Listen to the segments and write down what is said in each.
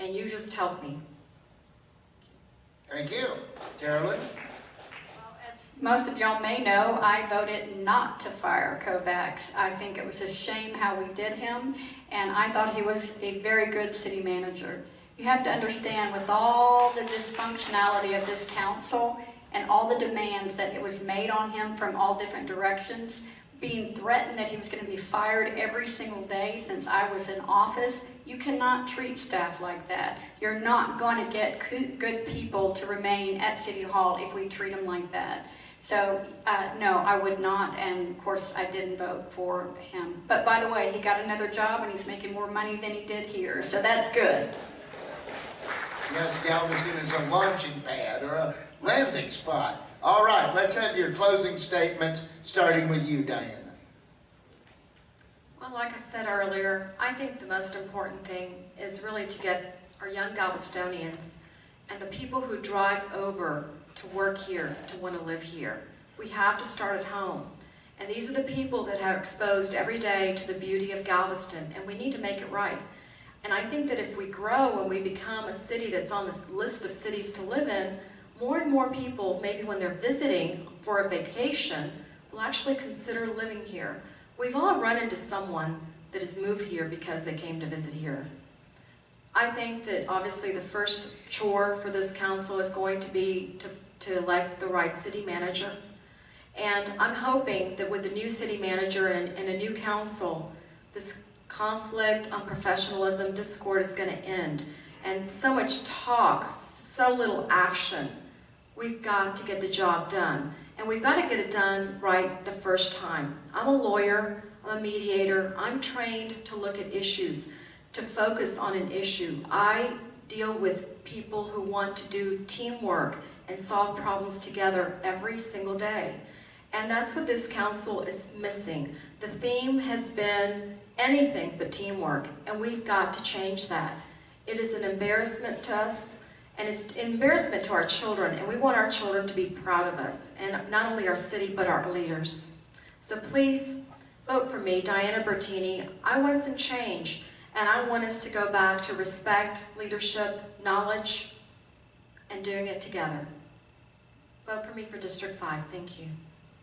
and you just help me. Thank you. Carolyn? Well, as most of y'all may know, I voted not to fire Kovacs. I think it was a shame how we did him, and I thought he was a very good city manager. You have to understand, with all the dysfunctionality of this council and all the demands that it was made on him from all different directions, being threatened that he was going to be fired every single day since I was in office, you cannot treat staff like that. You're not going to get good people to remain at City Hall if we treat them like that. So, no, I would not, and of course I didn't vote for him. But by the way, he got another job and he's making more money than he did here, so that's good. Yes, Galveston is a launching pad or a landing spot. All right, let's have your closing statements, starting with you, Diana. Well, like I said earlier, I think the most important thing is really to get our young Galvestonians and the people who drive over to work here to want to live here. We have to start at home. And these are the people that are exposed every day to the beauty of Galveston, and we need to make it right. And I think that if we grow and we become a city that's on this list of cities to live in, more and more people, maybe when they're visiting for a vacation, will actually consider living here. We've all run into someone that has moved here because they came to visit here. I think that obviously the first chore for this council is going to be to elect the right city manager. And I'm hoping that with the new city manager and a new council, this conflict, unprofessionalism, discord is going to end. And so much talk, so little action. We've got to get the job done. And we've got to get it done right the first time. I'm a lawyer, I'm a mediator, I'm trained to look at issues, to focus on an issue. I deal with people who want to do teamwork and solve problems together every single day. And that's what this council is missing. The theme has been anything but teamwork, and we've got to change that. It is an embarrassment to us, and it's an embarrassment to our children, and we want our children to be proud of us, and not only our city, but our leaders. So please, vote for me, Diana Bertini. I want some change, and I want us to go back to respect, leadership, knowledge, and doing it together. Vote for me for District 5. Thank you.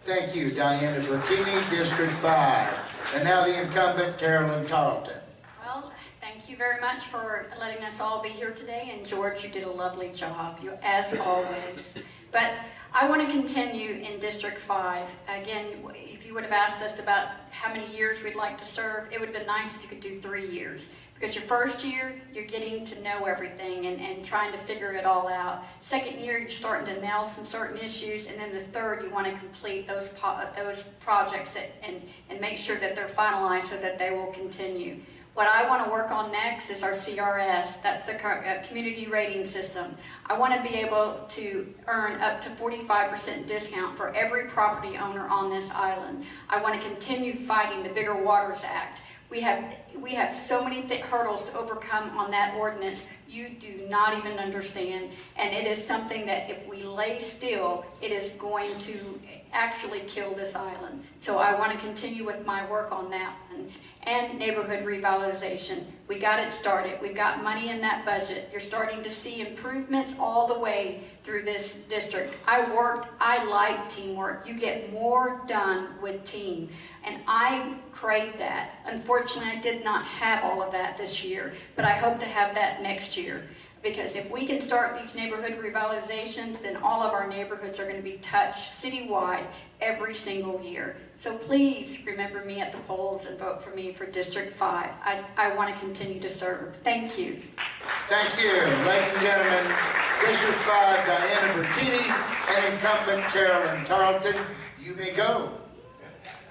Thank you, Diana Bertini, District 5. And now the incumbent, Carolyn Tarleton. Well, thank you very much for letting us all be here today, and George, you did a lovely job, as always. But I want to continue in District 5. Again, if you would have asked us about how many years we'd like to serve, it would have been nice if you could do 3 years. Because your first year, you're getting to know everything and trying to figure it all out. Second year, you're starting to nail some certain issues, and then the third, you want to complete those projects and make sure that they're finalized so that they will continue. What I want to work on next is our CRS. That's the community rating system. I want to be able to earn up to 45% discount for every property owner on this island. I want to continue fighting the Bigger Waters Act. We have so many hurdles to overcome on that ordinance you do not even understand, and it is something that if we lay still, it is going to actually kill this island. So I want to continue with my work on that one. And neighborhood revitalization. We got it started. We've got money in that budget. You're starting to see improvements all the way through this district. I like teamwork. You get more done with team. And I crave that. Unfortunately, I did not have all of that this year, but I hope to have that next year. Because if we can start these neighborhood revitalizations, then all of our neighborhoods are going to be touched citywide every single year. So please remember me at the polls and vote for me for District 5. I want to continue to serve. Thank you. Thank you. Ladies and gentlemen, District 5, Diana Bertini, and incumbent Carolyn Tarleton, you may go.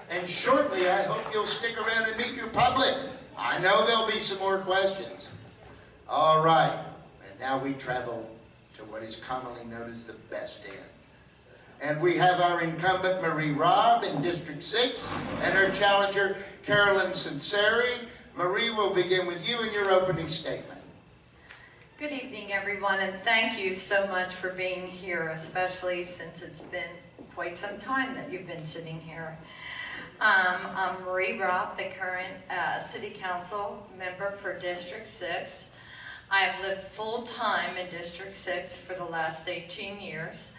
And shortly, I hope you'll stick around and meet your public. I know there'll be some more questions. All right. Now we travel to what is commonly known as the best end. And we have our incumbent Marie Robb in District 6 and her challenger Carolyn Sinceri. Marie, will begin with you in your opening statement. Good evening, everyone, and thank you so much for being here, especially since it's been quite some time that you've been sitting here. I'm Marie Robb, the current City Council member for District 6. I have lived full-time in District 6 for the last 18 years.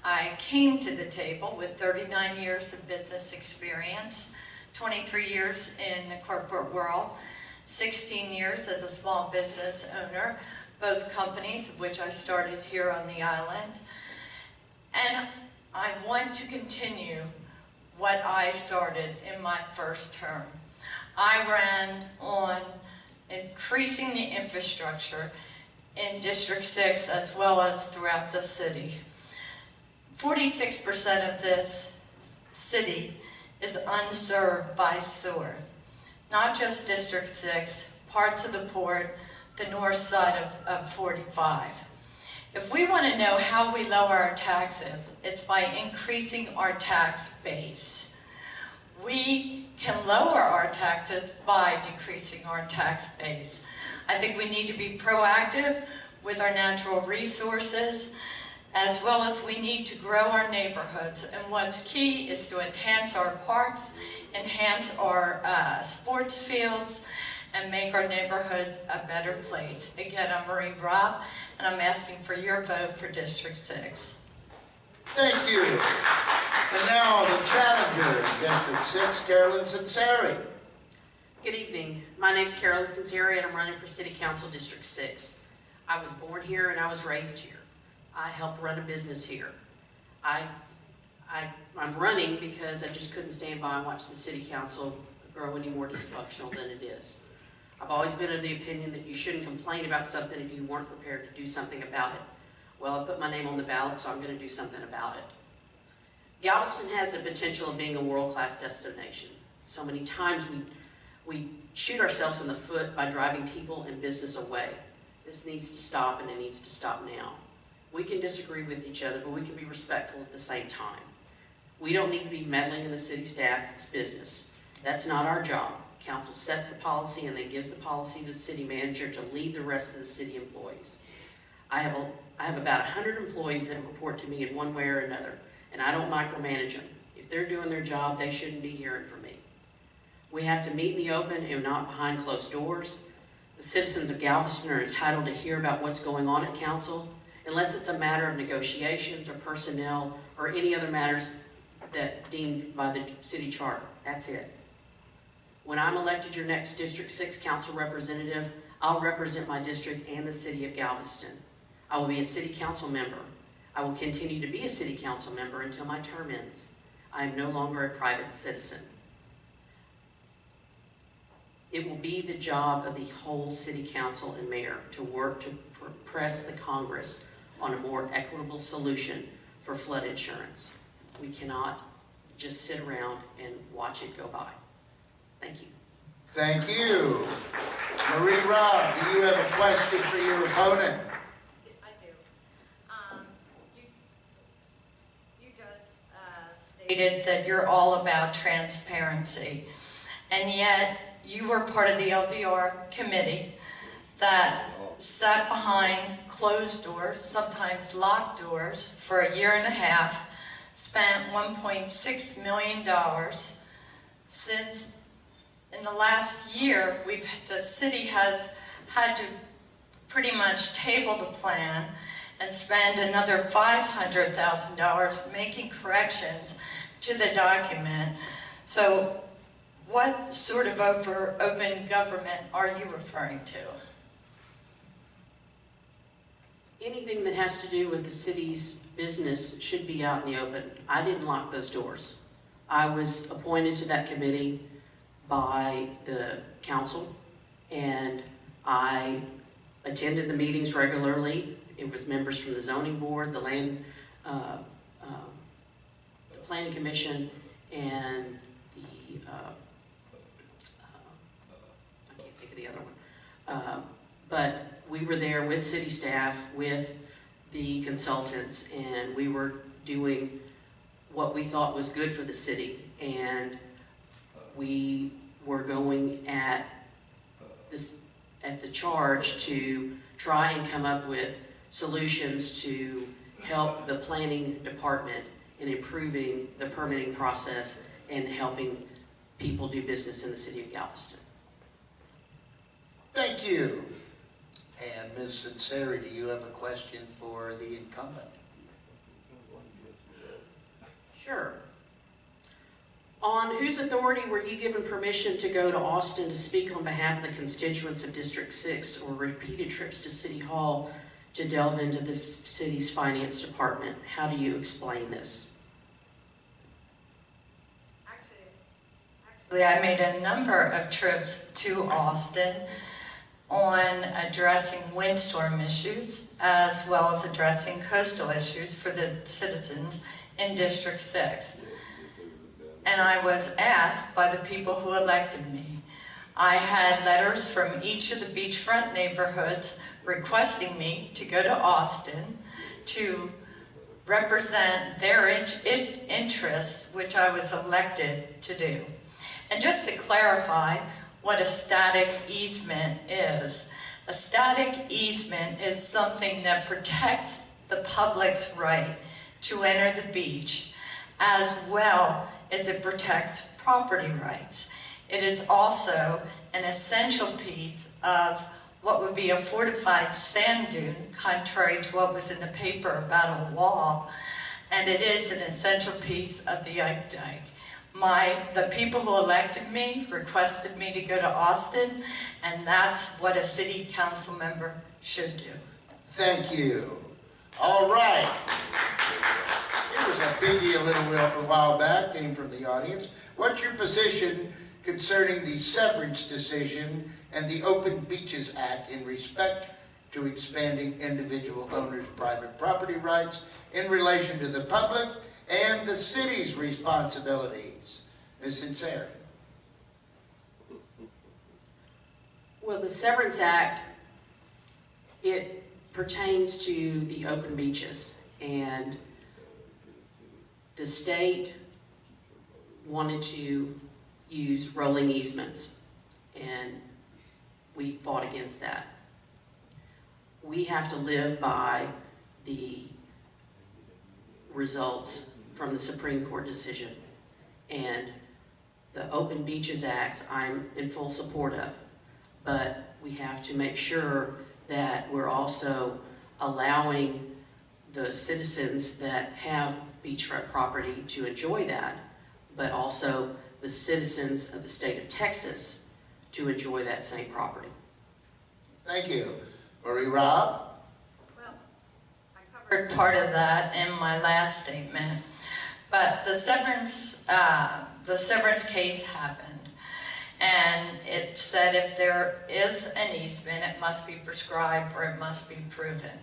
I came to the table with 39 years of business experience, 23 years in the corporate world, 16 years as a small business owner, both companies of which I started here on the island. And I want to continue what I started in my first term. I ran on increasing the infrastructure in District 6 as well as throughout the city. 46% of this city is unserved by sewer. Not just District 6, parts of the port, the north side of 45. If we want to know how we lower our taxes, it's by increasing our tax base. We can lower our taxes by decreasing our tax base. I think we need to be proactive with our natural resources, as well as we need to grow our neighborhoods. And what's key is to enhance our parks, enhance our sports fields, and make our neighborhoods a better place. Again, I'm Marie Robb, and I'm asking for your vote for District 6. Thank you. And now the challenger in District 6, Carolyn Censari. Good evening. My name is Carolyn Censari, and I'm running for City Council District 6. I was born here and I was raised here. I helped run a business here. I'm running because I just couldn't stand by and watch the City Council grow any more dysfunctional than it is. I've always been of the opinion that you shouldn't complain about something if you weren't prepared to do something about it. Well, I put my name on the ballot, so I'm going to do something about it. Galveston has the potential of being a world-class destination. So many times we shoot ourselves in the foot by driving people and business away. This needs to stop, and it needs to stop now. We can disagree with each other, but we can be respectful at the same time. We don't need to be meddling in the city staff's business. That's not our job. Council sets the policy and then gives the policy to the city manager to lead the rest of the city employees. I have about 100 employees that report to me in one way or another, and I don't micromanage them. If they're doing their job, they shouldn't be hearing from me. We have to meet in the open and not behind closed doors. The citizens of Galveston are entitled to hear about what's going on at council, unless it's a matter of negotiations or personnel or any other matters that deemed by the city charter. That's it. When I'm elected your next District 6 council representative, I'll represent my district and the city of Galveston. I will be a city council member. I will continue to be a city council member until my term ends. I am no longer a private citizen. It will be the job of the whole city council and mayor to work to press the Congress on a more equitable solution for flood insurance. We cannot just sit around and watch it go by. Thank you. Thank you. Marie Robb, do you have a question for your opponent? I do. You just stated that you're all about transparency, and yet you were part of the LDR committee that sat behind closed doors, sometimes locked doors, for a year and a half, spent $1.6 million. Since in the last year, the city has had to pretty much table the plan and spend another $500,000 making corrections to the document. So what sort of open government are you referring to? Anything that has to do with the city's business should be out in the open. I didn't lock those doors. I was appointed to that committee by the council, and I attended the meetings regularly. It was members from the zoning board, the planning commission, and the I can't think of the other one. But we were there with city staff, with the consultants, and we were doing what we thought was good for the city. And we were going at the charge to try and come up with solutions to help the planning department in improving the permitting process and helping people do business in the city of Galveston. Thank you. And Ms. Sinceri, do you have a question for the incumbent? Sure. On whose authority were you given permission to go to Austin to speak on behalf of the constituents of District 6, or repeated trips to City Hall to delve into the city's finance department? How do you explain this? Actually, I made a number of trips to Austin on addressing windstorm issues as well as addressing coastal issues for the citizens in District 6. And I was asked by the people who elected me. I had letters from each of the beachfront neighborhoods requesting me to go to Austin to represent their interests, which I was elected to do. And just to clarify what a static easement is, a static easement is something that protects the public's right to enter the beach, as well as it protects property rights. It is also an essential piece of what would be a fortified sand dune, contrary to what was in the paper about a wall, and it is an essential piece of the Ike Dike. The people who elected me requested me to go to Austin, and that's what a city council member should do. Thank you. All right. Here was a biggie a while back, came from the audience. What's your position concerning the severance decision and the Open Beaches Act in respect to expanding individual owners' private property rights in relation to the public and the city's responsibilities? Ms. Sinceri. Well, the Severance Act, it pertains to the open beaches, and the state wanted to use rolling easements, and we fought against that. We have to live by the results from the Supreme Court decision, and the Open Beaches Acts I'm in full support of, but we have to make sure that we're also allowing the citizens that have beachfront property to enjoy that, but also the citizens of the state of Texas to enjoy that same property. Thank you. Marie Robb? Well, I covered part of that in my last statement, but the severance case happened, and it said if there is an easement, it must be prescribed or it must be proven.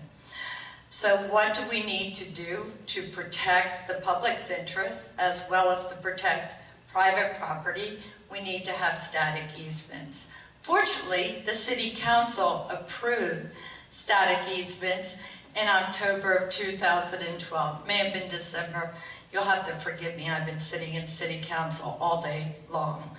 So what do we need to do to protect the public's interests as well as to protect private property? We need to have static easements. Fortunately, the City Council approved static easements in October of 2012. May have been December. You'll have to forgive me. I've been sitting in City Council all day long.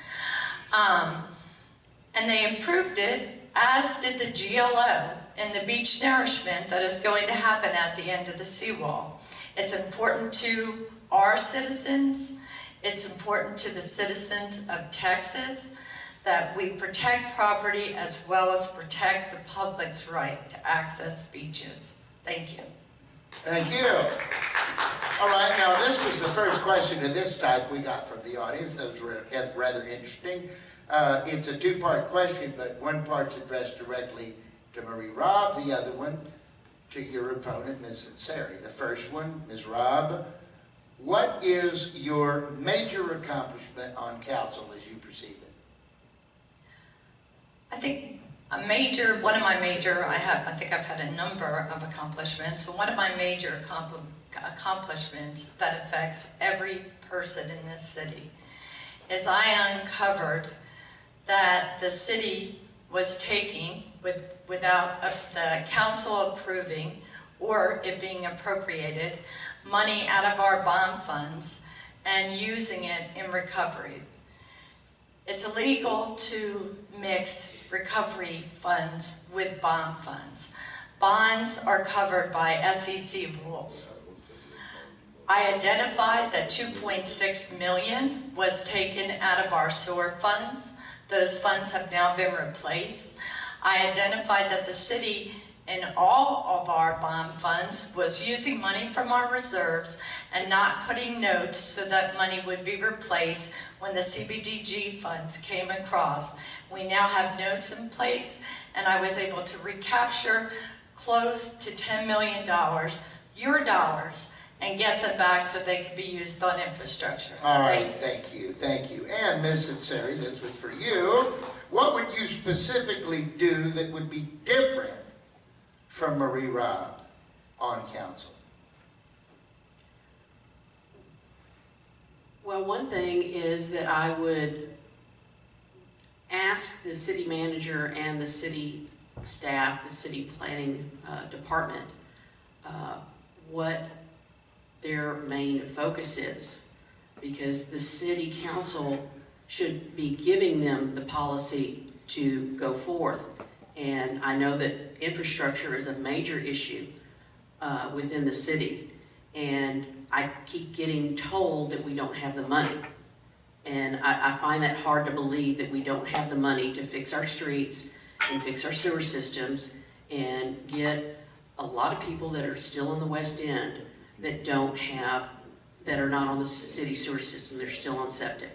And they approved it, as did the GLO and the beach nourishment that is going to happen at the end of the seawall. It's important to our citizens. It's important to the citizens of Texas that we protect property as well as protect the public's right to access beaches. Thank you. Thank you. All right, now this was the first question of this type we got from the audience. Those were rather interesting. It's a two-part question, but one part's addressed directly to Marie Robb, the other one to your opponent, Ms. Sinceri. The first one, Ms. Robb, what is your major accomplishment on council as you perceive it? I think I think I've had a number of accomplishments, but one of my major accomplishments that affects every person in this city is I uncovered that the city was taking, without the council approving or it being appropriated, money out of our bond funds and using it in recovery. It's illegal to mix recovery funds with bond funds. Bonds are covered by SEC rules. I identified that $2.6 million was taken out of our sewer funds. Those funds have now been replaced. I identified that the city in all of our bond funds was using money from our reserves and not putting notes so that money would be replaced when the CBDG funds came across. We now have notes in place, and I was able to recapture close to $10 million, your dollars, and get them back so they could be used on infrastructure. All right, thank you, thank you. And Ms. Sinceri, this was for you. What would you specifically do that would be different from Marie Robb on council? Well, one thing is that I would ask the city manager and the city staff, the city planning department, what their main focus is, because the city council should be giving them the policy to go forth. And I know that infrastructure is a major issue within the city, and I keep getting told that we don't have the money. And I find that hard to believe that we don't have the money to fix our streets and fix our sewer systems and get a lot of people that are still in the West End that don't have, that are not on the city sewer system, they're still on septic.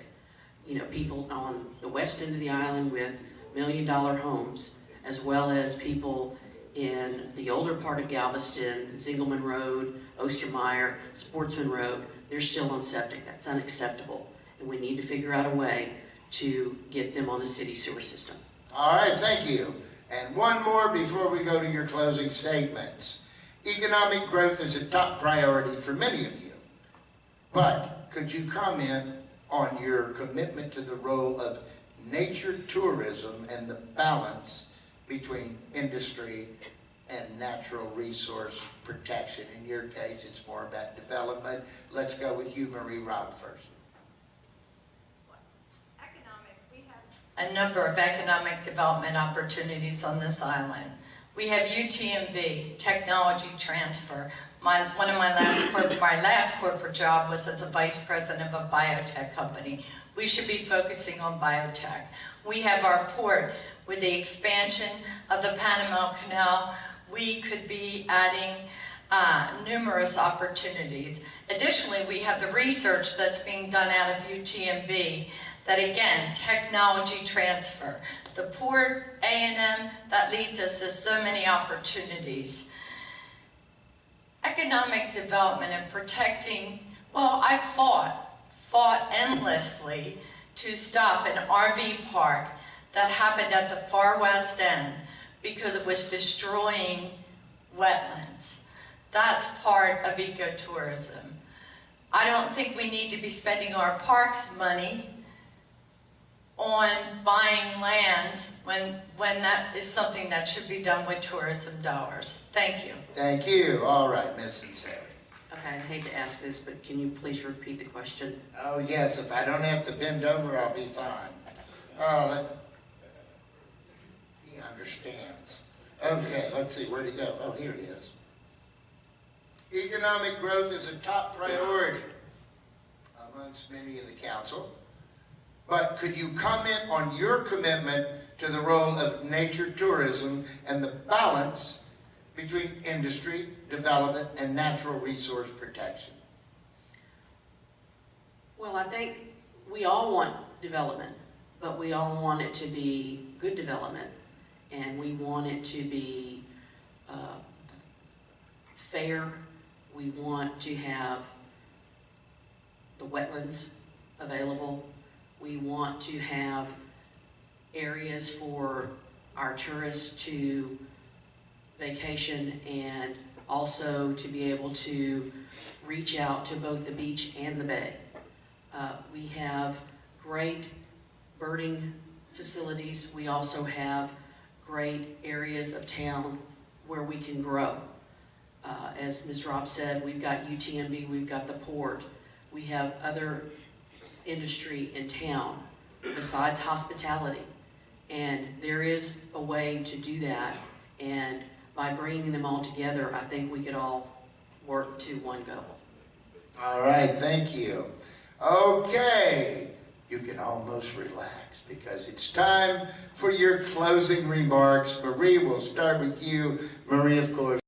You know, people on the west end of the island with $1 million homes, as well as people in the older part of Galveston, Zingelman Road, Ostermeyer, Sportsman Road, they're still on septic. That's unacceptable. And we need to figure out a way to get them on the city sewer system. All right, thank you. And one more before we go to your closing statements. Economic growth is a top priority for many of you. But could you comment on your commitment to the role of nature tourism and the balance between industry and natural resource protection? In your case, it's more about development. Let's go with you, Marie Robb, first. We have a number of economic development opportunities on this island. We have UTMB, technology transfer. My last corporate job was as a vice president of a biotech company. We should be focusing on biotech. We have our port with the expansion of the Panama Canal. We could be adding numerous opportunities. Additionally, we have the research that's being done out of UTMB that, again, technology transfer. The port, A&M, that leads us to so many opportunities. Economic development and protecting, well, I fought endlessly to stop an RV park that happened at the far west end because it was destroying wetlands. That's part of ecotourism. I don't think we need to be spending our parks money on buying lands when that is something that should be done with tourism dollars. Thank you. Thank you. All right, Ms. Sinceri. Okay, I hate to ask this, but can you please repeat the question? Oh, yes, if I don't have to bend over, I'll be fine. He understands. Okay, let's see, where'd he go? Oh, here he is. Economic growth is a top priority amongst many in the council. But could you comment on your commitment to the role of nature tourism and the balance between industry, development, and natural resource protection? Well, I think we all want development, but we all want it to be good development, and we want it to be fair. We want to have the wetlands available. We want to have areas for our tourists to vacation and also to be able to reach out to both the beach and the bay. We have great birding facilities. We also have great areas of town where we can grow. As Ms. Robb said, we've got UTMB, we've got the port. We have other industry in town besides hospitality, and there is a way to do that, and by bringing them all together, I think we could all work to one goal. All right, thank you. Okay, you can almost relax because it's time for your closing remarks. Marie, we'll start with you. Marie, of course.